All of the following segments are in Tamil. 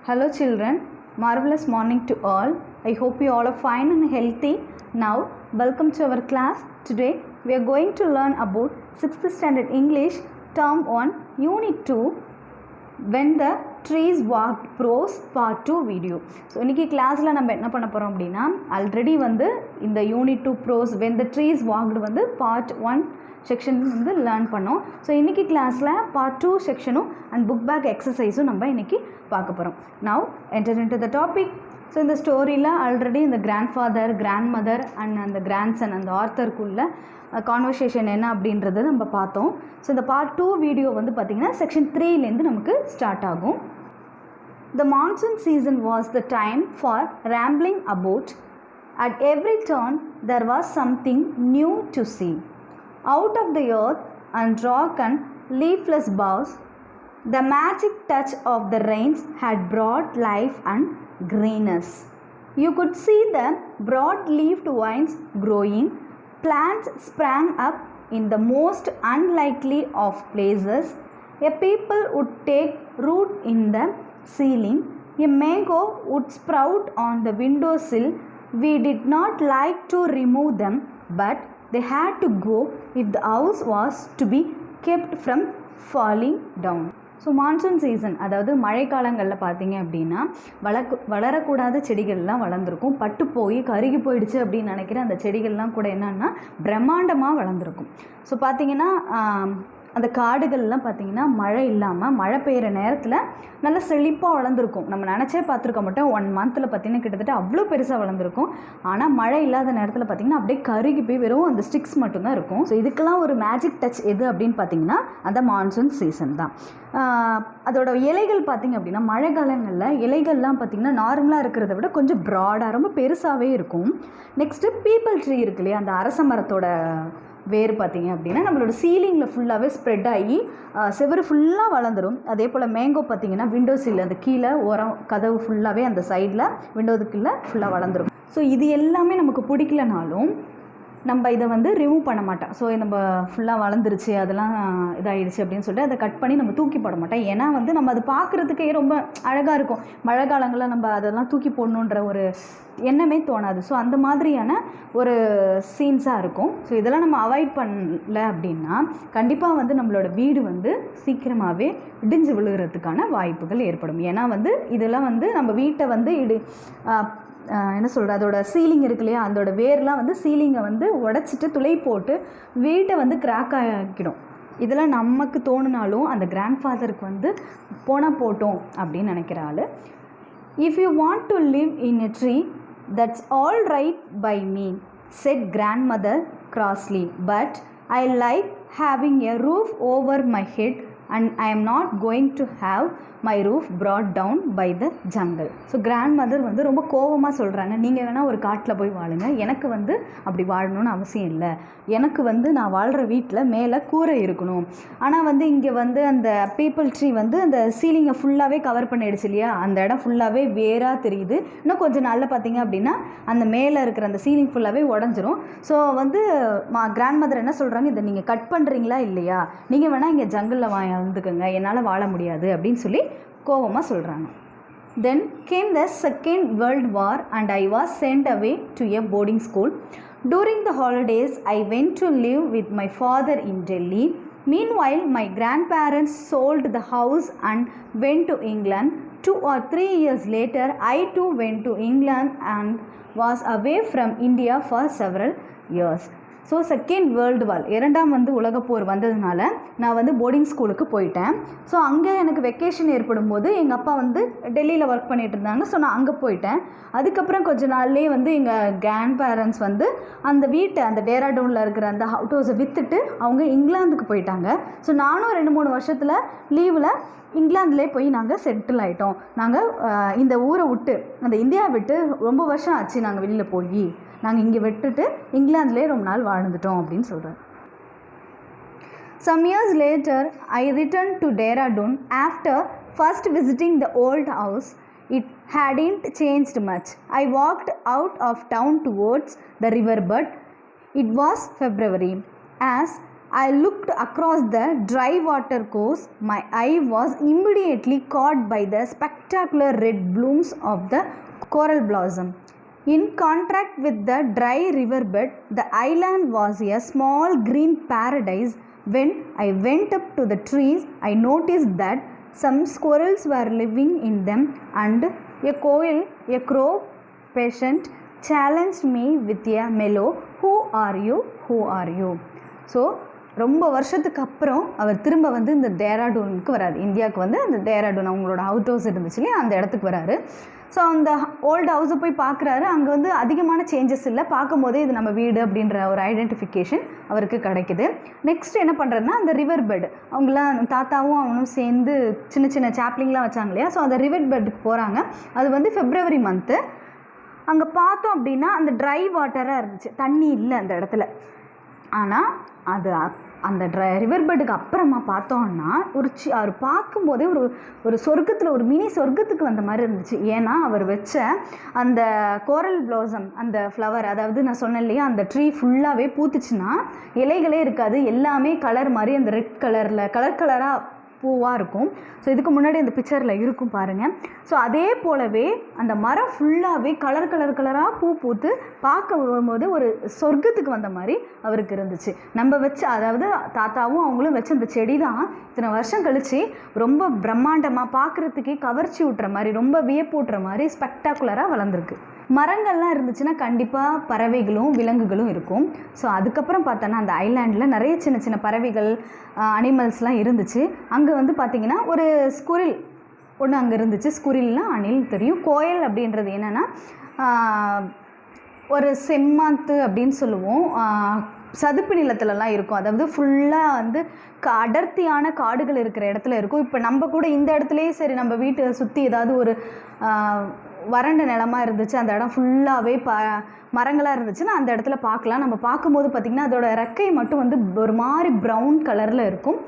Hello children, marvelous morning to all. I hope you all are fine and healthy. Now, welcome to our class. Today, we are going to learn about 6th standard English, term 1, unit 2, when the trees walked prose part 2 video. So, இன்னைக்கு கிளாஸில் நம்ம என்ன பண்ண போகிறோம் அப்படின்னா ஆல்ரெடி வந்து இந்த unit 2 prose when the trees walked வந்து பார்ட் 1 செக்ஷன் வந்து லேர்ன் பண்ணோம். ஸோ இன்றைக்கி கிளாஸில் பார்ட் 2 செக்ஷனும் அண்ட் புக் பேக் எக்ஸசைஸும் நம்ம இன்றைக்கி பார்க்க போகிறோம். Now enter into the topic. So இந்த ஸ்டோரியில் ஆல்ரெடி இந்த grandfather, grandmother and அந்த கிராண்ட்சன் அந்த ஆர்த்தருக்குள்ள கான்வர்சேஷன் என்ன அப்படின்றத நம்ம பார்த்தோம். ஸோ இந்த பார்ட் 2 வீடியோ வந்து பார்த்திங்கன்னா செக்ஷன் 3லேருந்து நமக்கு ஸ்டார்ட் ஆகும். The monsoon season was the time for rambling about. At every turn there was something new to see. Out of the earth and rock and leafless boughs, the magic touch of the rains had brought life and greenness. You could see the broad-leaved vines growing, plants sprang up in the most unlikely of places, a people would take root in the ceiling, a mango would sprout on the windowsill. We did not like to remove them, but they had to go if the house was to be kept from falling down. So monsoon season, அதாவது மழைக்காலங்களில் பார்த்தீங்க அப்படின்னா வளரக்கூடாத செடிகள்லாம் வளர்ந்துருக்கும். பட்டு போய் கருகி போயிடுச்சு அப்படின்னு நினைக்கிற அந்த செடிகள்லாம் கூட என்னன்னா பிரம்மாண்டமாக வளர்ந்துருக்கும். ஸோ பார்த்திங்கன்னா அந்த காடுகள்லாம் பார்த்திங்கன்னா மழை இல்லாமல் மழை பெய்கிற நேரத்தில் நல்லா செழிப்பாக வளர்ந்துருக்கும். நம்ம நினச்சே பார்த்துருக்க மாட்டோம். 1 மந்தில் பார்த்திங்கன்னா கிட்டத்தட்ட அவ்வளோ பெருசாக வளர்ந்துருக்கும். ஆனால் மழை இல்லாத நேரத்தில் பார்த்திங்கன்னா அப்படியே கருகி போய் வெறும் அந்த ஸ்டிக்ஸ் மட்டும்தான் இருக்கும். ஸோ இதுக்கெல்லாம் ஒரு மேஜிக் டச் எது அப்படின்னு பார்த்திங்கன்னா அந்த மான்சூன் சீசன் தான். அதோட இலைகள் பார்த்திங்க அப்படின்னா மழை காலங்களில் இலைகள்லாம் பார்த்திங்கன்னா நார்மலாக இருக்கிறத விட கொஞ்சம் ப்ராடாக ரொம்ப பெருசாகவே இருக்கும். நெக்ஸ்ட்டு பீப்பிள் ட்ரீ இருக்கு இல்லையா, அந்த அரச மரத்தோட வேர் பார்த்திங்க அப்படின்னா நம்மளோட சீலிங்கில் ஃபுல்லாகவே ஸ்ப்ரெட் ஆகி செவரு ஃபுல்லாக வளர்ந்துடும். அதே போல் மேங்கோ பார்த்திங்கன்னா விண்டோஸில் அந்த கீழே ஓரம் கதவு ஃபுல்லாகவே அந்த சைடில் விண்டோதுக்குள்ளே ஃபுல்லாக வளர்ந்துடும். ஸோ இது எல்லாமே நமக்கு பிடிக்கலனாலும் நம்ம இதை வந்து ரிமூவ் பண்ண மாட்டோம். ஸோ நம்ம ஃபுல்லாக வளர்ந்துருச்சு அதெல்லாம் இதாகிடுச்சு அப்படின்னு சொல்லிட்டு அதை கட் பண்ணி நம்ம தூக்கி போட மாட்டோம். ஏன்னா வந்து நம்ம அது பார்க்குறதுக்கே ரொம்ப அழகாக இருக்கும். மழை காலங்களில் நம்ம அதெல்லாம் தூக்கி போடணுன்ற ஒரு எண்ணமே தோணாது. ஸோ அந்த மாதிரியான ஒரு சீன்ஸாக இருக்கும். ஸோ இதெல்லாம் நம்ம அவாய்ட் பண்ணல அப்படின்னா கண்டிப்பாக வந்து நம்மளோட வீடு வந்து சீக்கிரமாகவே இடிஞ்சு விழுகிறதுக்கான வாய்ப்புகள் ஏற்படும். ஏன்னா வந்து இதெல்லாம் வந்து நம்ம வீட்டை வந்து என்ன சொல்கிற அதோட சீலிங் இருக்கு இல்லையா, அதோட வேர்லாம் வந்து சீலிங்கை வந்து உடச்சிட்டு துளை போட்டு வீட்டை வந்து கிராக் ஆக்கிடும். இதெல்லாம் நமக்கு தோணுனாலும் அந்த கிராண்ட் ஃபாதருக்கு வந்து போனால் போட்டோம் அப்படின்னு நினைக்கிற ஆள். If you want to live in a tree, that's all right by me, said grandmother crossly, but I like having a roof over my head and I am not going to have my roof brought down by the jungle. So grandmother வந்து ரொம்ப கோபமாக சொல்கிறாங்க, நீங்கள் வேணால் ஒரு காட்டில் போய் வாழுங்க, எனக்கு வந்து அப்படி வாழணும்னு அவசியம் இல்லை. எனக்கு வந்து நான் வாழ்கிற வீட்டில் மேலே கூரை இருக்கணும். ஆனால் வந்து இங்கே வந்து அந்த பீப்பிள் ட்ரீ வந்து அந்த சீலிங்கை ஃபுல்லாகவே கவர் பண்ணிடுச்சு இல்லையா, அந்த இடம் ஃபுல்லாகவே வேறாக தெரியுது. இன்னும் கொஞ்சம் நாளில் பார்த்தீங்க அப்படின்னா அந்த மேலே இருக்கிற அந்த சீலிங் ஃபுல்லாகவே உடஞ்சிரும். ஸோ வந்து கிராண்ட் மதர் என்ன சொல்கிறாங்க, இதை நீங்கள் கட் பண்ணுறீங்களா இல்லையா, நீங்கள் வேணால் இங்கே ஜங்கிளில் வாழ்ந்துக்குங்க, என்னால் வாழ முடியாது அப்படின்னு சொல்லி கோவமாக சொல்கிறாங்க. Then came the Second World War and I was sent away to a boarding school. During the holidays, I went to live with my father in Delhi. Meanwhile, my grandparents sold the house and went to England. 2 or 3 years later, I too went to England and was away from India for several years. So second world war, 2ஆம் வந்து உலகப்போர் வந்ததுனால நான் வந்து போர்டிங் ஸ்கூலுக்கு போயிட்டேன். ஸோ அங்கே எனக்கு வெக்கேஷன் ஏற்படும் போது எங்கள் அப்பா வந்து டெல்லியில் ஒர்க் பண்ணிகிட்டு இருந்தாங்க. ஸோ நான் அங்கே போயிட்டேன். அதுக்கப்புறம் கொஞ்ச நாள்லேயே வந்து எங்கள் கிராண்ட் பேரண்ட்ஸ் வந்து அந்த வீட்டை அந்த டேராடூனில் இருக்கிற அந்த ஹவுஸை விற்றுட்டு அவங்க இங்கிலாந்துக்கு போயிட்டாங்க. ஸோ நானும் 2-3 வருஷத்தில் லீவில் இங்கிலாந்துலேயே போய் நாங்கள் செட்டில் ஆகிட்டோம். நாங்கள் இந்த ஊரை விட்டு அந்த இந்தியாவை விட்டு ரொம்ப வருஷம் ஆச்சு நாங்கள் வெளியில் போய், நாங்கள் இங்கே விட்டுட்டு இங்கிலாந்துலேயே ரொம்ப நாள் வாழ்ந்துட்டோம் அப்படின்னு சொல்கிறேன். Some years later, I returned to Dehradun after first visiting the old house. It hadn't changed much. I walked out of town towards the river, but it was February. As I looked across the dry water course. My eye was immediately caught by the spectacular red blooms of the coral blossom. In contrast with the dry riverbed, the island was a small green paradise. When I went up to the trees, I noticed that some squirrels were living in them, and a crow patient challenged me with a mellow, "Who are you? Who are you?" So ரொம்ப வருஷத்துக்கு அப்புறம் அவர் திரும்ப வந்து இந்த டேராடூனுக்கு வராது, இந்தியாவுக்கு வந்து அந்த டேராடூன் அவங்களோட அவுட் ஹவுஸ் இருந்துச்சு இல்லையா, அந்த இடத்துக்கு வராரு. ஸோ அந்த ஓல்டு ஹவுஸை போய் பார்க்குறாரு. அங்கே வந்து அதிகமான சேஞ்சஸ் இல்லை, பார்க்கும் போதே இது நம்ம வீடு அப்படின்ற ஒரு ஐடென்டிஃபிகேஷன் அவருக்கு கிடைக்குது. நெக்ஸ்ட் என்ன பண்ணுறதுனா, அந்த ரிவர் பெட், அவங்களாம் தாத்தாவும் அவனும் சேர்ந்து சின்ன சின்ன சாப்ளிங்லாம் வச்சாங்க இல்லையா, ஸோ அந்த ரிவர் பெட்டுக்கு போகிறாங்க. அது வந்து February மந்த்து. அங்கே பார்த்தோம் அப்படின்னா அந்த ட்ரை வாட்டராக இருந்துச்சு, தண்ணி இல்லை அந்த இடத்துல. ஆனால் அது அந்த ரிவர் பெட்டுக்கு அப்புறமா பார்த்தோன்னா அவர் பார்க்கும்போதே ஒரு சொர்க்கத்தில், ஒரு மினி சொர்க்கத்துக்கு வந்த மாதிரி இருந்துச்சு. ஏன்னா அவர் வச்ச அந்த கோரல் ப்ளாசம், அந்த ஃப்ளவர், அதாவது நான் சொன்னேன் இல்லையா, அந்த ட்ரீ ஃபுல்லாகவே பூத்துச்சுன்னா இலைகளே இருக்காது, எல்லாமே கலர் மாதிரி அந்த ரெட் கலரில் கலராக பூவாக இருக்கும். ஸோ இதுக்கு முன்னாடி அந்த பிக்சரில் இருக்கும் பாருங்கள். ஸோ அதே போலவே அந்த மரம் ஃபுல்லாகவே கலராக பூ பூத்து பார்க்க வரும்போது ஒரு சொர்க்கத்துக்கு வந்த மாதிரி அவருக்கு இருந்துச்சு. நம்ம வச்சு, அதாவது தாத்தாவும் அவங்களும் வச்ச அந்த செடி தான் இத்தனை வருஷம் கழித்து ரொம்ப பிரம்மாண்டமாக பார்க்குறதுக்கே கவர்ச்சி விட்டுற மாதிரி, ரொம்ப வியப்பூட்டுற மாதிரி ஸ்பெக்டாகுலராக வளர்ந்துருக்கு. மரங்கள்லாம் இருந்துச்சுன்னா கண்டிப்பாக பறவைகளும் விலங்குகளும் இருக்கும். ஸோ அதுக்கப்புறம் பார்த்தோன்னா அந்த ஐலாண்டில் நிறைய சின்ன சின்ன பறவைகள், அனிமல்ஸ்லாம் இருந்துச்சு. அங்கே வந்து பார்த்திங்கன்னா ஒரு ஸ்குரில் ஒன்று அங்கே இருந்துச்சு. ஸ்குரில்னால் அணில் தெரியும். கோயல் அப்படின்றது என்னென்னா ஒரு செம்மாத்து அப்படின்னு சொல்லுவோம், சதுப்பு நிலத்துலலாம் இருக்கும். அதாவது ஃபுல்லாக வந்து அடர்த்தியான காடுகள் இருக்கிற இடத்துல இருக்கும். இப்போ நம்ம கூட இந்த இடத்துலையே சரி, நம்ம வீட்டை சுற்றி ஏதாவது ஒரு வறண்ட நிலமாக இருந்துச்சு, அந்த இடம் ஃபுல்லாகவே மரங்களாக இருந்துச்சுன்னா அந்த இடத்துல பார்க்கலாம். நம்ம பார்க்கும்போது பார்த்திங்கன்னா அதோட ரெக்கை மட்டும் வந்து ஒரு மாதிரி ப்ரௌன் கலரில் இருக்கும்,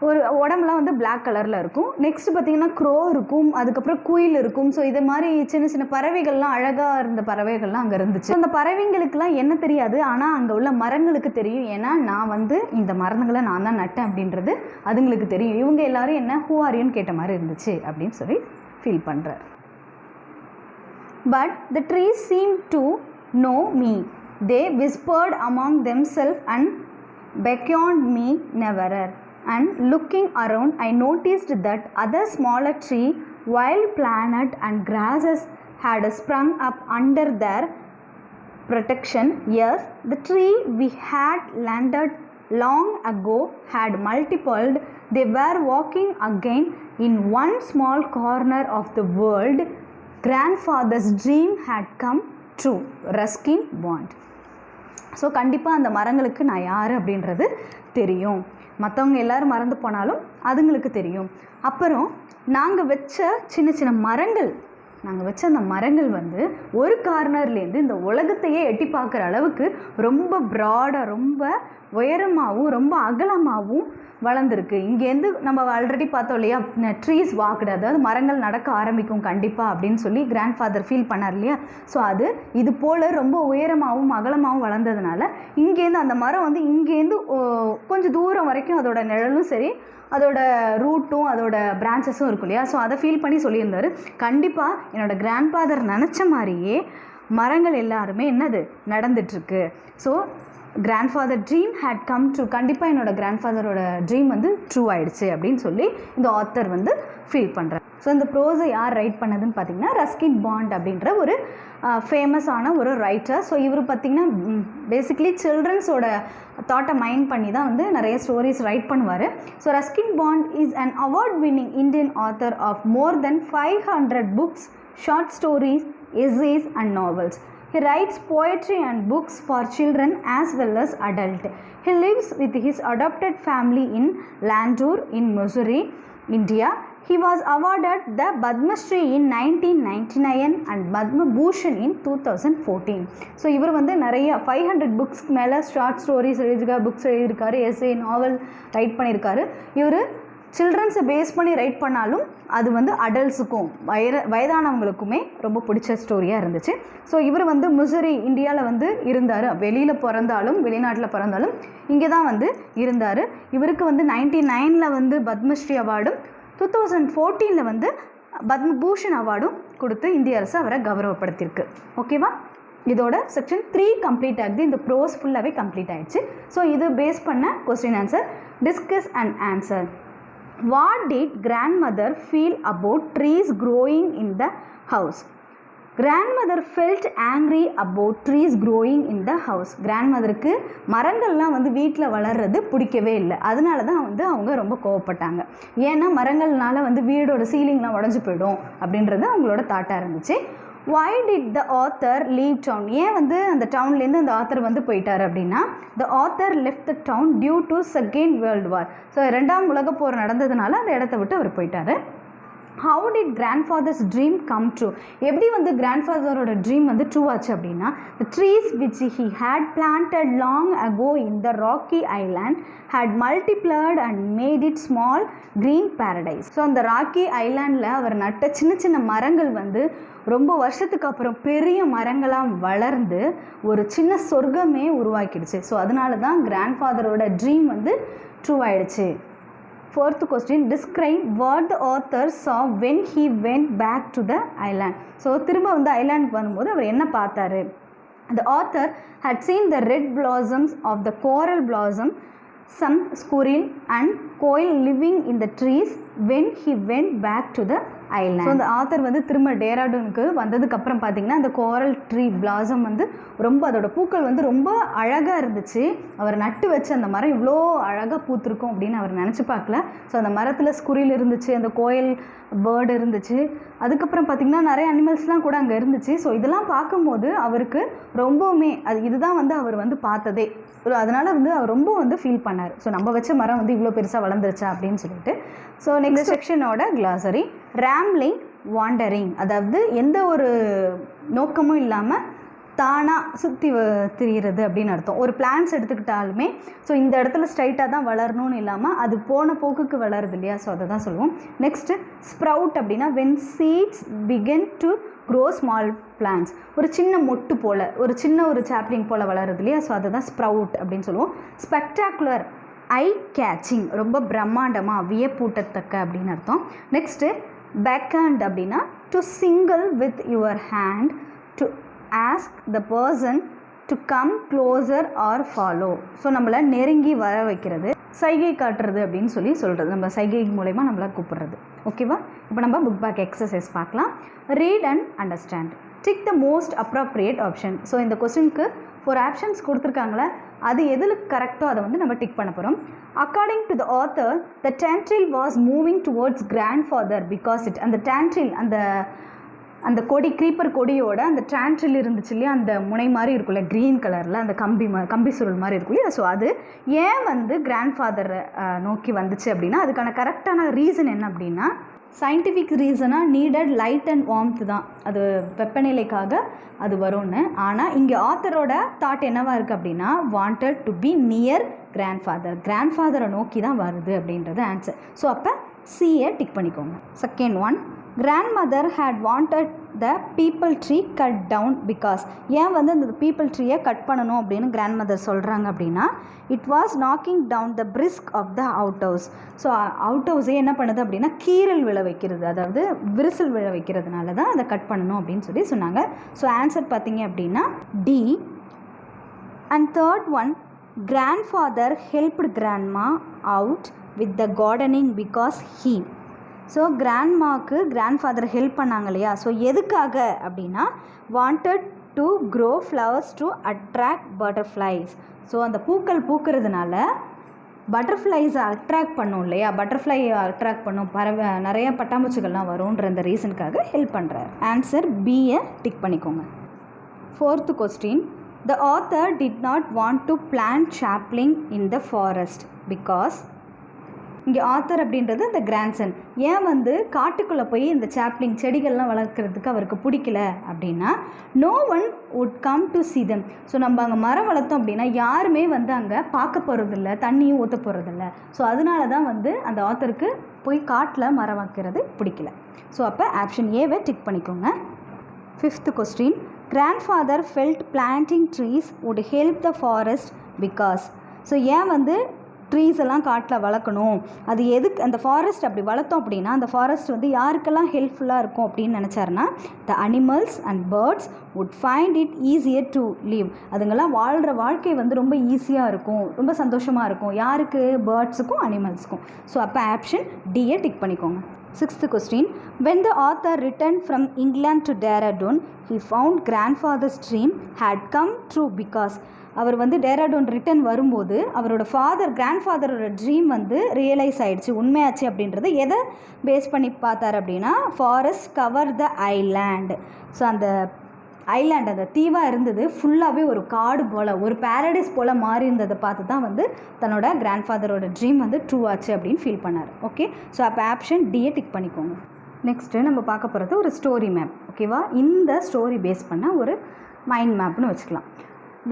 ஒரு உடம்புலாம் வந்து பிளாக் கலரில் இருக்கும். நெக்ஸ்ட் பார்த்திங்கன்னா க்ரோ இருக்கும், அதுக்கப்புறம் குயில் இருக்கும். ஸோ இது மாதிரி சின்ன சின்ன பறவைகள்லாம், அழகாக இருந்த பறவைகள்லாம் அங்கே இருந்துச்சு. அந்த பறவைங்களுக்கெல்லாம் என்ன தெரியாது, ஆனால் அங்கே உள்ள மரங்களுக்கு தெரியும். ஏன்னா நான் வந்து இந்த மரங்களை நான் தான் நட்டேன் அப்படின்றது அதுங்களுக்கு தெரியும். இவங்க எல்லோரும் என்ன ஹூ ஆர் யூன்னு கேட்ட மாதிரி இருந்துச்சு அப்படின்னு சொல்லி ஃபீல் பண்ணுறார். But the trees seemed to know me. They whispered among themselves and beckoned me nearer. And looking around, I noticed that other smaller tree, wild plant and grasses had sprung up under their protection. Yes, the tree we had landed long ago had multiplied. They were walking again in one small corner of the world. Grandfather's dream had come true. Ruskin Bond. So கண்டிப்பாக அந்த மரங்களுக்கு நான் யார் அப்படின்றது தெரியும். மற்றவங்க எல்லோரும் மறந்து போனாலும் அதுங்களுக்கு தெரியும். அப்புறம் நாங்கள் வச்ச சின்ன சின்ன மரங்கள், நாங்கள் வச்ச அந்த மரங்கள் வந்து ஒரு கார்னர்லேருந்து இந்த உலகத்தையே எட்டி பார்க்குற அளவுக்கு ரொம்ப ப்ராடாக, ரொம்ப உயரமாகவும் ரொம்ப அகலமாகவும் வளர்ந்துருக்கு. இங்கேருந்து நம்ம ஆல்ரெடி பார்த்தோம் இல்லையா, ட்ரீஸ் வாக்குடு, அதாவது மரங்கள் நடக்க ஆரம்பிக்கும் கண்டிப்பாக அப்படின்னு சொல்லி கிராண்ட் ஃபாதர் ஃபீல் பண்ணார் இல்லையா. ஸோ அது இது போல் ரொம்ப உயரமாகவும் அகலமாகவும் வளர்ந்ததுனால இங்கேருந்து அந்த மரம் வந்து இங்கேருந்து கொஞ்சம் தூரம் வரைக்கும் அதோட நிழலும் சரி, அதோட ரூட்டும் அதோட பிரான்ச்சஸும் இருக்கும் இல்லையா. ஸோ அதை ஃபீல் பண்ணி சொல்லியிருந்தார். கண்டிப்பாக என்னோடய கிராண்ட் ஃபாதர் நினச்ச மாதிரியே மரங்கள் எல்லாருமே என்னது நடந்துட்டுருக்கு. So grandfather dream had come true. கண்டிப்பாக என்னோடய கிராண்ட்ஃபாதரோட ட்ரீம் வந்து ட்ரூ ஆகிடுச்சு அப்படின்னு சொல்லி இந்த ஆத்தர் வந்து ஃபீல் பண்ணுறார். ஸோ இந்த ப்ரோஸை யார் ரைட் பண்ணதுன்னு பார்த்திங்கன்னா ரஸ்கின் பாண்ட் அப்படின்ற ஒரு ஃபேமஸான ஒரு ரைட்டர். ஸோ இவர் பார்த்திங்கன்னா பேசிக்லி சில்ட்ரன்ஸோட தாட்டை மைண்ட் பண்ணி தான் வந்து நிறைய ஸ்டோரிஸ் ரைட் பண்ணுவார். So Ruskin Bond is an award winning Indian author of more then 500 books, short stories, essays and novels. He writes poetry and books for children as well as adult. He lives with his adopted family in Landour in Missouri, India. He was awarded the Padma Shri in 1999 and Padma Bhushan in 2014. So இவர் வந்து நிறைய 500 புக்ஸ் மேலே ஷார்ட் ஸ்டோரிஸ் எழுதியிருக்காரு, புக்ஸ் எழுதியிருக்காரு, எஸ்ஏ, நாவல் ரைட் பண்ணியிருக்காரு. இவர் சில்ட்ரன்ஸை பேஸ் பண்ணி ரைட் பண்ணாலும் அது வந்து அடல்ட்ஸுக்கும் வயதானவங்களுக்குமே ரொம்ப பிடிச்ச ஸ்டோரியாக இருந்துச்சு. ஸோ இவர் வந்து மிசரி இந்தியாவில் வந்து இருந்தார். வெளியில் பிறந்தாலும் வெளிநாட்டில் பிறந்தாலும் இங்கே தான் வந்து இருந்தார். இவருக்கு வந்து 1999 வந்து பத்மஸ்ரீ அவார்டும் 2014 வந்து பத்மபூஷன் அவார்டும் கொடுத்து இந்திய அரசு அவரை கௌரவப்படுத்தியிருக்கு. ஓகேவா? இதோட செக்ஷன் 3 கம்ப்ளீட் ஆகுது. இந்த ப்ரோஸ் ஃபுல்லாகவே கம்ப்ளீட் ஆகிடுச்சு. ஸோ இது பேஸ் பண்ண question answer. Discuss and answer. What did grandmother feel about trees growing in the house? grandmother felt angry about trees growing in the house. grandmotherக்கு மரங்கள்லாம் வந்து வீட்டில் வளர்றது பிடிக்கவே இல்லை. அதனால தான் வந்து அவங்க ரொம்ப கோவப்பட்டாங்க. ஏன்னா மரங்கள்னால வந்து வீடோட சீலிங்லாம் உடஞ்சி போயிடும் அப்படின்றது அவங்களோட தாட்டாக இருந்துச்சு. why did the author leave town? ஏன் வந்து அந்த டவுன்லேருந்து அந்த ஆத்தர் வந்து போயிட்டார் அப்படின்னா, the author left the town due to Second World War. So 2ஆம் உலகப் போர் நடந்ததுனால அந்த இடத்த விட்டு அவர் போயிட்டார். how did grandfather's dream come true? எப்படி வந்து grandfatherோட ட்ரீம் வந்து ட்ரூ ஆச்சு அப்படின்னா, the trees which he had planted long ago in the rocky island had multiplied and made it small green paradise. So அந்த ராக்கி ஐலாண்டில் அவர் நட்ட சின்ன சின்ன மரங்கள் வந்து ரொம்ப வருஷத்துக்கு அப்புறம் பெரிய மரங்களாக வளர்ந்து ஒரு சின்ன சொர்க்கமே உருவாக்கிடுச்சு. ஸோ அதனால தான் கிராண்ட்ஃபாதரோட ட்ரீம் வந்து ட்ரூ ஆயிடுச்சு. 4th question, describe what the author saw when he went back to the island. So திரும்ப வந்து ஐலாண்டுக்கு வரும்போது அவர் என்ன பார்த்தாரு? The author had seen the red blossoms of the coral blossom, some squirrel and quail living in the trees when he went back to the island. So அந்த ஆத்தர் வந்து திரும்ப டேராடூனுக்கு வந்ததுக்கப்புறம் பார்த்தீங்கன்னா அந்த கோரல் ட்ரீ பிளாசம் வந்து ரொம்ப அதோட பூக்கள் வந்து ரொம்ப அழகாக இருந்துச்சு. அவர் நட்டு வச்ச அந்த மரம் இவ்வளோ அழகாக பூத்திருக்கும் அப்படின்னு அவர் நினச்சி பார்க்கல. ஸோ அந்த மரத்தில் ஸ்குரில் இருந்துச்சு, அந்த கோயில் பேர்டு இருந்துச்சு, அதுக்கப்புறம் பார்த்திங்கன்னா நிறைய அனிமல்ஸ்லாம் கூட அங்கே இருந்துச்சு. ஸோ இதெல்லாம் பார்க்கும்போது அவருக்கு ரொம்பவுமே இதுதான் வந்து அவர் வந்து பார்த்ததே. அதனால் வந்து அவர் ரொம்ப வந்து ஃபீல் பண்ணார். ஸோ நம்ம வச்ச மரம் வந்து இவ்வளோ பெருசாக வளர்ந்துருச்சா அப்படின்னு சொல்லிட்டு. ஸோ நெக்ஸ்ட் செக்ஷனோட கிளாசரி, ரேம்லிங் வாண்டரிங், அதாவது எந்த ஒரு நோக்கமும் இல்லாமல் தானாக சுற்றி திரிகிறது அப்படின்னு அர்த்தம். ஒரு பிளான்ஸ் எடுத்துக்கிட்டாலுமே ஸோ இந்த இடத்துல ஸ்ட்ரைட்டாக தான் வளரணும்னு இல்லாமல் அது போன போக்குக்கு வளருது இல்லையா? ஸோ அதை தான் சொல்லுவோம். நெக்ஸ்ட்டு ஸ்ப்ரவுட் அப்படின்னா when seeds begin to grow small plants, ஒரு சின்ன மொட்டு போல் ஒரு சின்ன ஒரு சாப்லிங் போல் வளருது இல்லையா? ஸோ அதை தான் ஸ்ப்ரவுட் அப்படின்னு சொல்லுவோம். ஸ்பெக்டாகுலர், ஐ கேச்சிங், ரொம்ப பிரம்மாண்டமாக வியப்பூட்டத்தக்க அப்படின்னு அர்த்தம். நெக்ஸ்ட்டு பேக்கண்ட் அப்படின்னா to signal with your hand to ask the person to come closer or follow. So நம்மளை நெருங்கி வர வைக்கிறது, சைகை காட்டுறது அப்படின்னு சொல்கிறது. நம்ம சைகை மூலயமா நம்மளை கூப்பிடுறது. ஓகேவா? இப்போ நம்ம புக் பேக் எக்ஸசைஸ் பார்க்கலாம். Read and understand. Tick the most appropriate option. So இந்த கொஸ்டினுக்கு 4 ஆப்ஷன்ஸ் கொடுத்துருக்காங்களே, அது எதில் கரெக்டோ அதை வந்து நம்ம டிக் பண்ண போகிறோம். According to the author the tendril was moving towards grandfather because it, அந்த டேண்ட்ரில் அந்த கொடி, க்ரீப்பர் கொடியோட அந்த டேண்ட்ரில் இருந்துச்சு இல்லையா, அந்த முனை மாதிரி இருக்குல்ல க்ரீன் கலரில், அந்த கம்பி சுருள் மாதிரி இருக்கும் இல்லையா? ஸோ அது ஏன் வந்து கிராண்ட்ஃபாதரை நோக்கி வந்துச்சு அப்படின்னா, அதுக்கான கரெக்டான ரீசன் என்ன அப்படின்னா, சயின்டிஃபிக் ரீசனாக நீடட் லைட் அண்ட் வார்ம்த் தான், அது வெப்பநிலைக்காக அது வரும்னு. ஆனால் இங்கே ஆத்தரோட தாட் என்னவாக இருக்குது அப்படின்னா, வாண்டட் டு பி நியர் கிராண்ட்ஃபாதரை நோக்கி தான் வருது அப்படின்றது ஆன்சர். ஸோ அப்போ சியை டிக் பண்ணிக்கோங்க. Second one, grandmother had wanted the people tree cut down because, ஏன் வந்து அந்த people ட்ரீயை கட் பண்ணணும் அப்படின்னு grandmother சொல்கிறாங்க அப்படின்னா, it was knocking down the brisk of the outhouse. So அவுட்ஹவுஸே என்ன பண்ணுது அப்படின்னா கீறல் விழ வைக்கிறது, அதாவது விரிசல் விழ வைக்கிறதுனால தான் அதை கட் பண்ணணும் அப்படின்னு சொன்னாங்க. ஸோ ஆன்சர் பார்த்தீங்க அப்படின்னா D. And third one, grandfather helped grandma out with the gardening because he. So கிராண்ட்மாவுக்கு கிராண்ட்ஃபாதர் ஹெல்ப் பண்ணாங்க இல்லையா? ஸோ எதுக்காக அப்படின்னா, wanted to grow flowers to attract butterflies. So அந்த பூக்கள் பூக்கிறதுனால பட்டர்ஃப்ளைஸை அட்ராக்ட் பண்ணும் இல்லையா? பட்டர்ஃப்ளையை அட்ராக்ட் பண்ணும், பறவை நிறைய பட்டாம்பூச்சிகள்லாம் வரும்ன்ற அந்த ரீசனுக்காக ஹெல்ப் பண்ணுறார். ஆன்சர் பியை டிக் பண்ணிக்கோங்க. 4th question, the author did not want to plant sapling in the forest because. இங்கே ஆத்தர் அப்படின்றது இந்த கிராண்ட்சன். ஏன் வந்து காட்டுக்குள்ளே போய் இந்த சாப்ளிங் செடிகள்லாம் வளர்க்குறதுக்கு அவருக்கு பிடிக்கல அப்படின்னா, no one would come to see them. So நம்ம அங்கே மரம் வளர்த்தோம் அப்படின்னா யாருமே வந்து அங்கே பார்க்க போகிறதில்ல, தண்ணியும் ஊற்ற போகிறதில்ல. ஸோ அதனால தான் வந்து அந்த ஆத்தருக்கு போய் காட்டில் மரம் வைக்கிறது பிடிக்கல. ஸோ அப்போ ஆப்ஷன் ஏவை டிக் பண்ணிக்கோங்க. 5th question. Grandfather felt planting trees would help the forest because. So ஏன் வந்து ட்ரீஸ் எல்லாம் காட்டில் வளர்க்கணும், அது எதுக்கு அந்த ஃபாரஸ்ட் அப்படி வளர்த்தோம் அப்படின்னா அந்த ஃபாரஸ்ட் வந்து யாருக்கெல்லாம் ஹெல்ப்ஃபுல்லாக இருக்கும் அப்படின்னு நினச்சாருன்னா, the animals and birds would find it easier to live. அதுங்கெல்லாம் வாழ்கிற வாழ்க்கை வந்து ரொம்ப ஈஸியாக இருக்கும், ரொம்ப சந்தோஷமாக இருக்கும். யாருக்கு? பேர்ட்ஸுக்கும் அனிமல்ஸுக்கும். ஸோ அப்போ ஆப்ஷன் டியை டிக் பண்ணிக்கோங்க. 6th question. When the author returned from England to Dehradun, he found grandfather's dream had come true because. அவர் வந்து டேராடூன் ரிட்டன் வரும்போது அவரோட கிராண்ட்ஃபாதரோட ட்ரீம் வந்து ரியலைஸ் ஆகிடுச்சு, உண்மையாச்சு. அப்படின்றத எதை பேஸ் பண்ணி பார்த்தார் அப்படின்னா, forest cover the island. So அந்த ஐலாண்ட் அந்த தீவாக இருந்தது ஃபுல்லாகவே ஒரு காடு போல், ஒரு பேரடைஸ் போல் மாறி இருந்ததை பார்த்து தான் வந்து தன்னோட கிராண்ட்ஃபாதரோட ட்ரீம் வந்து ட்ரூ ஆச்சு அப்படின்னு ஃபீல் பண்ணார். ஓகே, ஸோ அப்போ ஆப்ஷன் டியை டிக் பண்ணிக்கோங்க. நெக்ஸ்ட்டு நம்ம பார்க்க போகிறது ஒரு ஸ்டோரி மேப். ஓகேவா, இந்த ஸ்டோரி பேஸ் பண்ண ஒரு மைண்ட் மேப்னு வச்சுக்கலாம்.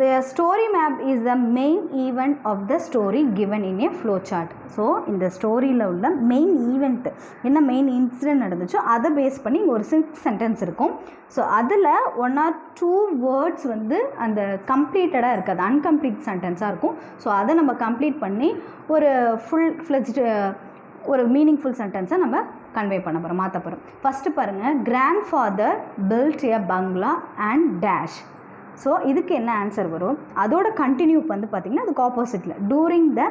The story map is the main event of the story given in a flow chart. So இந்த ஸ்டோரியில் உள்ள மெயின் ஈவெண்ட் என்ன, மெயின் இன்சிடென்ட் நடந்துச்சோ அதை பேஸ் பண்ணி இங்கே ஒரு 6 சென்டென்ஸ் இருக்கும். ஸோ அதில் 1 or 2 வேர்ட்ஸ் வந்து அந்த கம்ப்ளீட்டடாக இருக்காது, அன்கம்ப்ளீட் சென்டென்ஸாக இருக்கும். ஸோ அதை நம்ம கம்ப்ளீட் பண்ணி ஒரு ஃபுல்-ஃப்ளெஜ்டு ஒரு மீனிங்ஃபுல் சென்டென்ஸை நம்ம கன்வே பண்ண போகிறோம், மாற்ற போகிறோம். ஃபஸ்ட்டு பாருங்கள், கிராண்ட்ஃபாதர் பில்ட் எ பங்களா அண்ட் டேஷ். ஸோ இதுக்கு என்ன ஆன்சர் வரும், அதோட கண்டினியூ வந்து பார்த்திங்கன்னா அதுக்கு ஆப்போசிட்டில், during the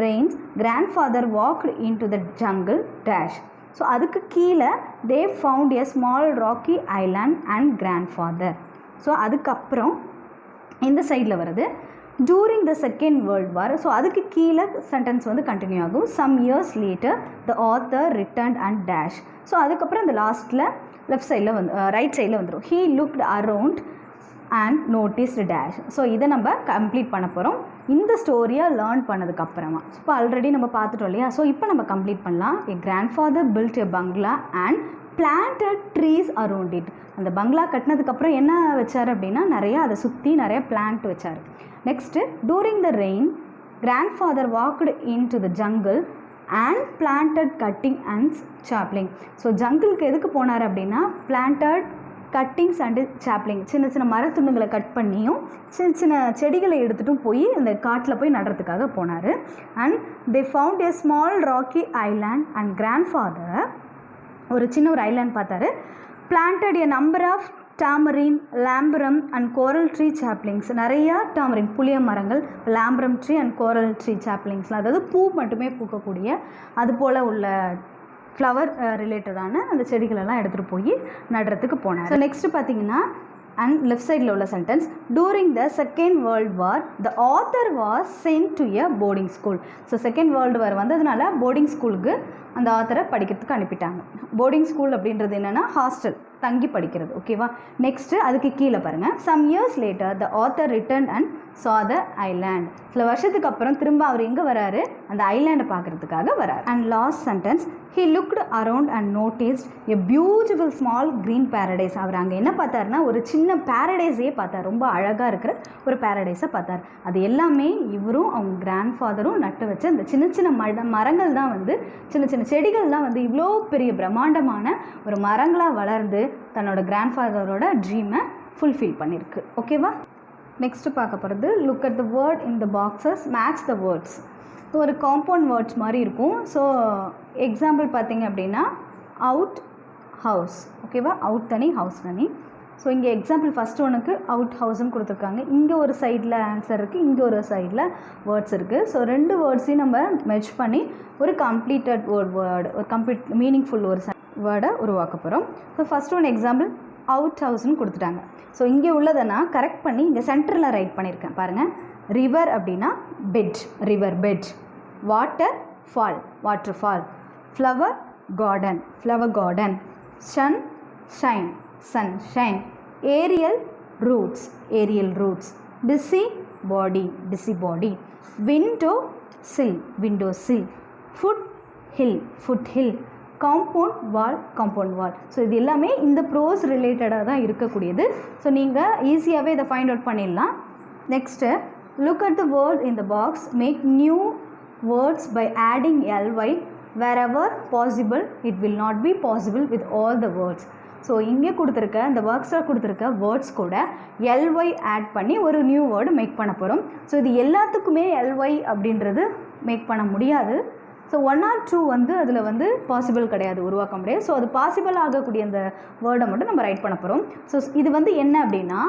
rains grandfather walked in to the jungle dash. So அதுக்கு கீழே they found a small rocky island and grandfather. So அதுக்கப்புறம் இந்த சைடில் வருது during the second world war. So அதுக்கு கீழே சென்டென்ஸ் வந்து கண்டினியூ ஆகும், some years later the author returned and dash. So அதுக்கப்புறம் இந்த லாஸ்ட்டில் லெஃப்ட் சைடில் வந்து ரைட் சைடில் வந்துடும், he looked around and noticed dash. So இதை நம்ம கம்ப்ளீட் பண்ண போகிறோம் இந்த ஸ்டோரியை லேர்ன் பண்ணதுக்கப்புறமா. ஸோ இப்போ ஆல்ரெடி நம்ம பார்த்துட்டோம் இல்லையா, ஸோ இப்போ நம்ம கம்ப்ளீட் பண்ணலாம். எ கிராண்ட்ஃபாதர் பில்ட் எ பங்களா and planted trees around it. அந்த பங்களா கட்டினதுக்கப்புறம் என்ன வச்சார் அப்படின்னா, நிறையா அதை சுற்றி நிறைய பிளான்ட் வச்சார். Next, during the rain grandfather walked in to the jungle and planted cutting and sapling. So ஜங்கிளுக்கு எதுக்கு போனார் அப்படின்னா, பிளான்டட் கட்டிங்ஸ் அண்டு சாப்ளிங், சின்ன சின்ன மரத்துண்டுங்களை கட் பண்ணியும் சின்ன சின்ன செடிகளை எடுத்துகிட்டும் போய் இந்த காட்டில் போய் நடுறதுக்காக போனார். And they found a small rocky island and grandfather ஒரு சின்ன ஒரு ஐலாண்ட் பார்த்தாரு. Planted a number of tamarind, lampram and coral tree saplings. நிறையா டாமரின் புளிய மரங்கள், lampram tree and coral tree சாப்ளிங்ஸ்லாம், அதாவது பூ மட்டுமே பூக்கக்கூடிய அது போல் உள்ள ஃப்ளவர் ரிலேட்டடான அந்த செடிகளெல்லாம் எடுத்துகிட்டு போய் நடுறதுக்கு போனார். ஸோ நெக்ஸ்ட்டு பார்த்தீங்கன்னா, அண்ட் லெஃப்ட் சைடில் உள்ள sentence, touring the second world war the author was sent to a boarding school. So second world war வந்ததுனால போர்டிங் ஸ்கூலுக்கு அந்த ஆத்தரை படிக்கிறதுக்கு அனுப்பிட்டாங்க. போர்டிங் ஸ்கூல் அப்படின்றது என்னென்னா ஹாஸ்டல், தங்கி படிக்கிறது. ஓகேவா, நெக்ஸ்ட்டு அதுக்கு கீழே பாருங்கள், some years later the author return and saw the island. சில வருஷத்துக்கு அப்புறம் திரும்ப அவர் எங்கே வராரு, அந்த ஐலாண்டை பார்க்குறதுக்காக வராரு. And last sentence, he looked around and noticed a beautiful small green paradise. அவர் அங்கே என்ன பார்த்தாருன்னா, ஒரு சின்ன பேரடைஸையே பார்த்தார், ரொம்ப அழகாக இருக்கிற ஒரு பேரடைஸை பார்த்தார். அது எல்லாமே இவரும் அவங்க கிராண்ட்ஃபாதரும் நட்டு வச்ச அந்த சின்ன சின்ன மரங்கள் தான் வந்து, சின்ன சின்ன செடிகள் தான் வந்து இவ்வளோ பெரிய பிரம்மாண்டமான ஒரு மரங்களாக வளர்ந்து தன்னோட கிராண்ட்ஃபாதரோட ட்ரீமை ஃபுல்ஃபில் பண்ணியிருக்கு. ஓகேவா, நெக்ஸ்ட்டு பார்க்க போகிறது, look at the word in the boxes, match the words. ஒரு காம்பவுண்ட் வேர்ட்ஸ் மாதிரி இருக்கும். ஸோ எக்ஸாம்பிள் பார்த்தீங்க அப்படின்னா, அவுட் ஹவுஸ். ஓகேவா, அவுட் தனி, ஹவுஸ் தனி. ஸோ இங்கே எக்ஸாம்பிள் ஃபஸ்ட்டு ஒன்றுக்கு அவுட் ஹவுஸ்ன்னு கொடுத்துருக்காங்க. இங்கே ஒரு சைடில் ஆன்சர் இருக்குது, இங்கே ஒரு சைடில் வேர்ட்ஸ் இருக்குது. ஸோ ரெண்டு வேர்ட்ஸையும் நம்ம மெர்ஜ் பண்ணி ஒரு கம்ப்ளீட்டட் வேர்டு, ஒரு கம்ப்ளீட் மீனிங்ஃபுல் ஒரு வேர்டை உருவாக்க போகிறோம். So first one example out ஹவுஸ்ன்னு கொடுத்துட்டாங்க. ஸோ இங்கே உள்ளதை நான் கரெக்ட் பண்ணி இங்கே சென்டரில் ரைட் பண்ணியிருக்கேன் பாருங்கள். ரிவர் அப்படின்னா bed, river bed. Water fall, water fall. Flower garden, flower garden. Sun shine, sun shine. Aerial roots, aerial roots. Busy body, busy body. Window sill, window sill. Foot hill, foothill. Compound wall, compound wall. So இது எல்லாமே இந்த ப்ரோஸ் ரிலேட்டடாக தான் இருக்கக்கூடியது. ஸோ நீங்கள் ஈஸியாகவே இதை ஃபைண்ட் அவுட் பண்ணிடலாம். Next look at the word in the box, make new words by adding ly wherever possible. It will not be possible with all the words. So இங்கே கொடுத்துருக்க இந்த பாக்ஸில் கொடுத்துருக்க வேர்ட்ஸ் கூட ly ஆட் பண்ணி ஒரு நியூ வேர்டு மேக் பண்ண போகிறோம். ஸோ இது எல்லாத்துக்குமே ly அப்படின்றது மேக் பண்ண முடியாது. ஸோ 1 or 2 வந்து அதில் வந்து பாசிபிள் கிடையாது, உருவாக்க முடியாது. ஸோ அது பாசிபிள் ஆகக்கூடிய அந்த வேர்டை மட்டும் நம்ம ரைட் பண்ண போகிறோம். ஸோ இது வந்து என்ன அப்படின்னா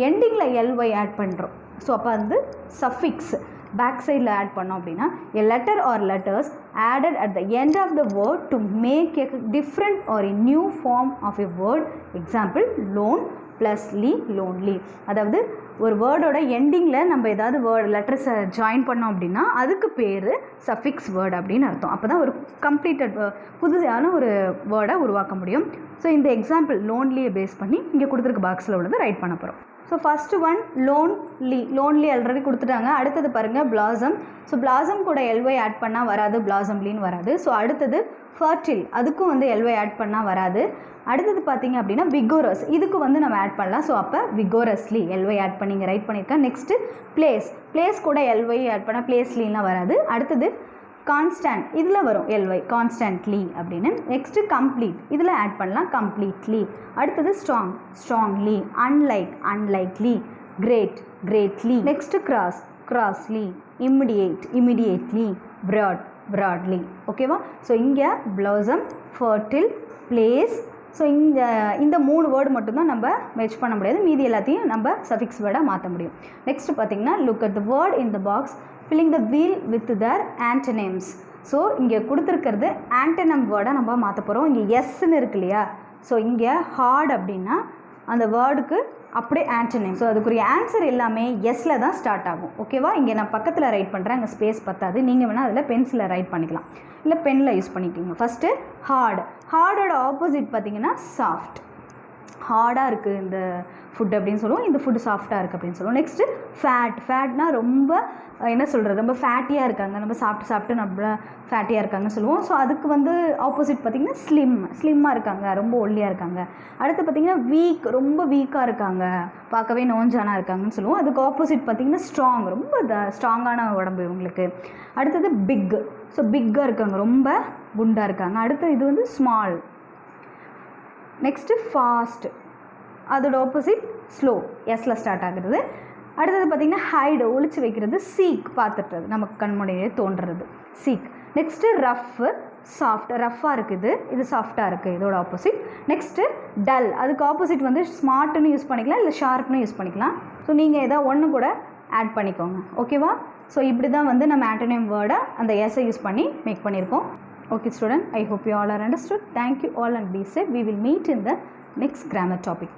எண்டிங்கில் ly ஆட் பண்ணுறோம். ஸோ அப்போ வந்து சஃபிக்ஸ் பேக் சைடில் ஆட் பண்ணோம் அப்படின்னா a letter or letters added at the end of the word to make a different or a new form of a word. Example, loan plus ly, lonely. அதாவது ஒரு வேர்டோட எண்டிங்கில் நம்ம ஏதாவது வேர்டு லெட்டர்ஸை ஜாயின் பண்ணோம் அப்படின்னா அதுக்கு பேர் சஃபிக்ஸ் வேர்டு அப்படின்னு அர்த்தம். அப்போ தான் ஒரு கம்ப்ளீட்டட் புதுசான ஒரு வேர்டை உருவாக்க முடியும். ஸோ இந்த எக்ஸாம்பிள் லோன்லியை பேஸ் பண்ணி இங்கே கொடுத்துருக்க பாக்ஸில் உள்ளது ரைட் பண்ண போகிறோம். So first one lonely already கொடுத்துட்டாங்க. அடுத்தது பாருங்கள் பிளாசம். ஸோ பிளாசம் கூட ly ஆட் பண்ணால் வராது, பிளாசம்லின்னு வராது. ஸோ அடுத்தது ஃபர்டில், அதுக்கும் வந்து ly ஆட் பண்ணால் வராது. அடுத்தது பார்த்திங்க அப்படின்னா விகோரஸ், இதுக்கு வந்து நம்ம ஆட் பண்ணலாம். ஸோ அப்போ விகோரஸ்லி ly ஆட் பண்ணி இங்கே ரைட் பண்ணியிருக்கேன். நெக்ஸ்ட்டு பிளேஸ் கூட ly ஆட் பண்ணால் பிளேஸ்லின்லாம் வராது. அடுத்தது கான்ஸ்டன்ட், இதில் வரும் ly கான்ஸ்டன்ட்லி அப்படின்னு. நெக்ஸ்ட்டு கம்ப்ளீட், இதில் ஆட் பண்ணலாம் கம்ப்ளீட்லி. அடுத்தது strongly, unlikely, greatly. Next grossly, immediately, broadly. ஓகேவா? ஸோ இங்கே பிளாசம், ஃபர்டில், பிளேஸ். ஸோ இந்த 3 வேர்டு மட்டும்தான் நம்ம மேட்ச் பண்ண முடியாது, மீதி எல்லாத்தையும் நம்ம சஃபிக்ஸ் வேர்டாக மாற்ற முடியும். நெக்ஸ்ட் பார்த்திங்கன்னா look at the word in the box, filling the wheel with their antonyms. So இங்கே கொடுத்துருக்கிறது ஆன்டனம் வேர்டாக நம்ம மாற்ற போகிறோம். இங்கே எஸ்ன்னு இருக்கு இல்லையா? ஸோ இங்கே ஹார்ட் அப்படின்னா அந்த வேர்டுக்கு அப்படியே ஆன்டனிம். ஸோ அதுக்குரிய ஆன்சர் எல்லாமே எஸ்ஸில் தான் ஸ்டார்ட் ஆகும். ஓகேவா? இங்கே நான் பக்கத்தில் ரைட் பண்ணுறேன், அங்கே ஸ்பேஸ் பத்தாது. நீங்கள் வேணால் அதில் பென்சிலில் ரைட் பண்ணிக்கலாம், இல்லை பெனில் யூஸ் பண்ணிக்கிங்க. ஃபஸ்ட்டு ஹார்டோட ஆப்போசிட் பார்த்திங்கன்னா சாஃப்ட். ஹார்டாக இருக்குது இந்த ஃபுட் அப்படின்னு சொல்லுவோம், இந்த ஃபுட்டு சாஃப்டாக இருக்குது அப்படின்னு சொல்லுவோம். நெக்ஸ்ட்டு ஃபேட்னா ரொம்ப என்ன சொல்கிறது, ரொம்ப ஃபேட்டியாக இருக்காங்க, நம்ம சாப்பிட்டு நம்ம ஃபேட்டியாக இருக்காங்கன்னு சொல்லுவோம். ஸோ அதுக்கு வந்து ஆப்போசிட் பார்த்திங்கன்னா ஸ்லிம்மாக இருக்காங்க, ரொம்ப ஒல்லியாக இருக்காங்க. அடுத்து பார்த்திங்கன்னா வீக், ரொம்ப வீக்காக இருக்காங்க, பார்க்கவே நோஞ்சானா இருக்காங்கன்னு சொல்லுவோம். அதுக்கு ஆப்போசிட் பார்த்திங்கன்னா ஸ்ட்ராங், ரொம்ப ஸ்ட்ராங்கான உடம்பு இவங்களுக்கு. அடுத்தது பிக், ஸோ பிக்காக இருக்காங்க, ரொம்ப குண்டாக இருக்காங்க. அடுத்து இது வந்து ஸ்மால். நெக்ஸ்ட்டு ஃபாஸ்ட், அதோட ஆப்போசிட் ஸ்லோ, எஸ்ஸில் ஸ்டார்ட் ஆகுறது. அடுத்தது பார்த்திங்கன்னா ஹைடு, ஒளிச்சு வைக்கிறது. சீக், பார்த்துட்டுறது, நமக்கு கண்முனையே தோன்றுறது, சீக். நெக்ஸ்ட்டு ரஃப்பு, சாஃப்ட், ரஃப்பாக இருக்குது, இது சாஃப்டாக இருக்குது, இதோட ஆப்போசிட். நெக்ஸ்ட்டு டல், அதுக்கு ஆப்போசிட் வந்து ஸ்மார்ட்னு யூஸ் பண்ணிக்கலாம், இல்லை ஷார்ப்னு யூஸ் பண்ணிக்கலாம். ஸோ நீங்கள் எதாவது ஒன்று கூட ஆட் பண்ணிக்கோங்க. ஓகேவா? ஸோ இப்படி தான் வந்து நம்ம ஆன்டனிம் வேர்டை அந்த எஸ்ஸை யூஸ் பண்ணி மேக் பண்ணியிருக்கோம். Okay student, I hope you all are understood. Thank you all and be safe. We will meet in the next grammar topic.